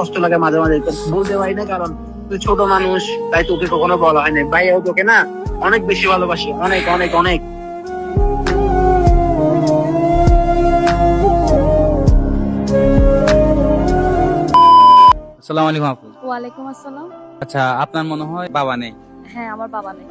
কষ্ট লাগে মাঝে মাঝে, তো বলতে পারি না কারণ তুই ছোট মানুষ, তাই তোকে কখনো বলা হয় না। ভাইয়াও তোকে না অনেক বেশি ভালোবাসি, অনেক অনেক অনেক। আসসালামু আলাইকুম আপু। ওয়ালাইকুম আসসালাম। আচ্ছা, আপনার মনে হয় বাবা নেই? হ্যাঁ, আমার বাবা নেই।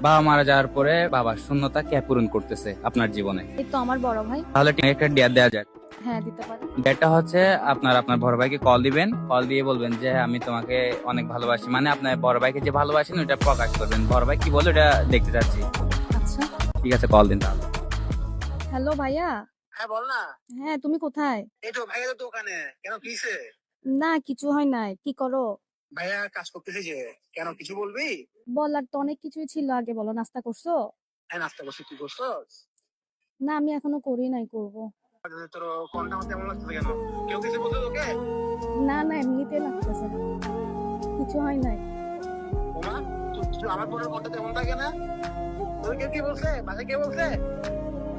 বাবা মারা যাওয়ার পরে বাবার শূন্যতা কে পূরণ করতেছে আপনার জীবনে? এই তো আমার বড় ভাই। তাহলে একটা ডেট দেওয়া যাক। হ্যাঁ, দিতে পারি। ডেটটা হচ্ছে আপনার বড় ভাইকে কল দিবেন, কল দিয়ে বলবেন যে আমি তোমাকে অনেক ভালোবাসি, মানে আপনার বড় ভাইকে যে ভালোবাসেন ওটা প্রকাশ করবেন। বড় ভাই কি বলে ওটা দেখতে চাচ্ছি। আচ্ছা, ঠিক আছে, কল দিন তাহলে। হ্যালো ভাইয়া। হ্যাঁ বল না। হ্যাঁ, তুমি কোথায়? এই তো ভাইয়া তো দোকানে। কেন কিসে? না, কিছু হয় নাই। কি করো? ভাইয়া কাজ করতেছে যে, কেন কিছু বলবি? বলার তো অনেক কিছুই ছিল, আগে বলো। নাস্তা করছো? হ্যাঁ নাস্তা করছি, তুই করছস? না, আমি এখনো করি নাই, করব। তোর কোনটা আমার তেমন লাগতেছে কেন? কেউ কিছু বলছে তোকে? না না, এমনিতে লাগতেছে। কিছু হয় নাই। ওমা, তুই আমার বোনের কোনটা তেমন থাকে না? তোর কেউ কি বলছে? বাসে কে বলছে?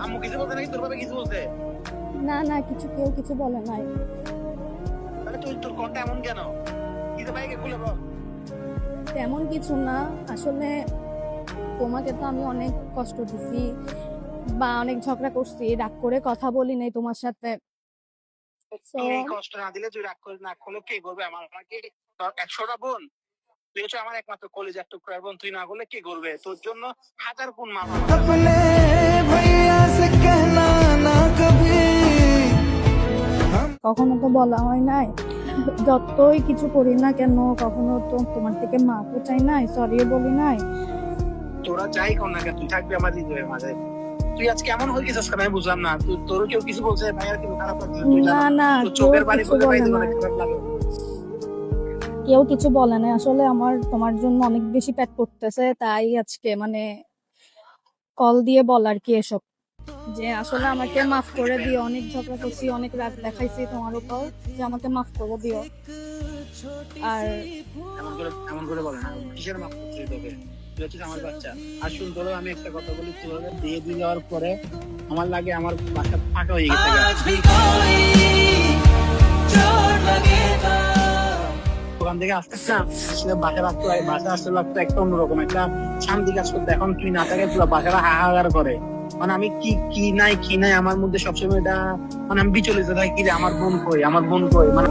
আম্মু কিছু বলছে নাকি তোর বাবা কিছু বলছে? না না, কেউ কিছু বলে নাই। তাহলে তোর কোনটা এমন কেন? কি তো ভাইকে খুলে বল। তেমন কিছু না, আসলে তোমাকে তো আমি অনেক কষ্ট দিছি বা অনেক ঝগড়া করছি, রাগ করে কথা বলি নাই তোমার সাথে। So, তোর এই কষ্ট না দিলে, তুই রাগ করে না করলে কে করবে? আমাকে তোর 100টা বোন, তুই হচ্ছে আমার একমাত্র কলেজার টুকরার বোন, তুই না করলে কে করবে? তোর জন্য হাজার গুণ মাফ। अपने भैया से कहना ना कभी। কখনো তো বলা হয় নাই, যতই কিছু করি না কেন কখনো তো তোমার থেকে মাফও চাই নাই, সরিও বলি নাই। তোরা যাই কর না কেন, তুই থাকবি আমার হৃদয়ের মাঝে। তুই আজ কেমন হয়ে গেছিস কেন আমি বুঝলাম না। তোরও কেউ কিছু বলছে? ভাইয়ার কিন্তু খারাপ লাগছে, তুই না জানো। না, তোর চোখের কেউ বাড়ি কিছু বলে ভাই বলে তোর না, অনেক খারাপ লাগে। কেউ কিছু বলে না। আসলে আমার তোমার জন্য অনেক বেশি পেট করতেছে, তাই আজকে মানে কল দিয়ে বলার কি এসব, যে আসলে আমাকে মাফ করে দিও। অনেক ঝগড়া করছি, অনেক রাগ দেখাইছি তোমার উপর, যে আমাকে মাফ করে দিও। আর এমন করে বলে না, কিসের মাফ করছিস তোকে? তুই হচ্ছিস আমার বাচ্চা। আর শুন, তোরও আমি একটা কথা বলি, তুই বিয়ে দিয়ে যাওয়ার পরে আমার লাগে আমার বাসা ফাঁকা হয়ে গেছে। आज भी कोई चोट लगेगा। ওখান থেকে আসতে না আসলে বাসা রাখতো, বাসা আসতে লাগতো একটা অন্যরকম একটা শান্তি কাজ করতো। এখন তুই না থাকে পুরো বাসাটা হাহাকার করে। মানে আমি কি নাই আমার মধ্যে সবসময় এটা, মানে আমি বিচলিত থাকি যে আমার বোন কই, আমার বোন কই। মানে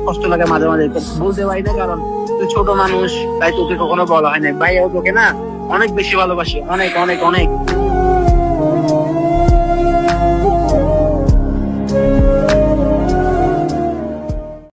কষ্ট লাগে মাঝে মাঝে, তো বলতে পারি না কারণ তুই ছোট মানুষ, তাই তোকে কখনো বলা হয় না। ভাইয়াও তোকে না অনেক বেশি ভালোবাসি, অনেক অনেক অনেক।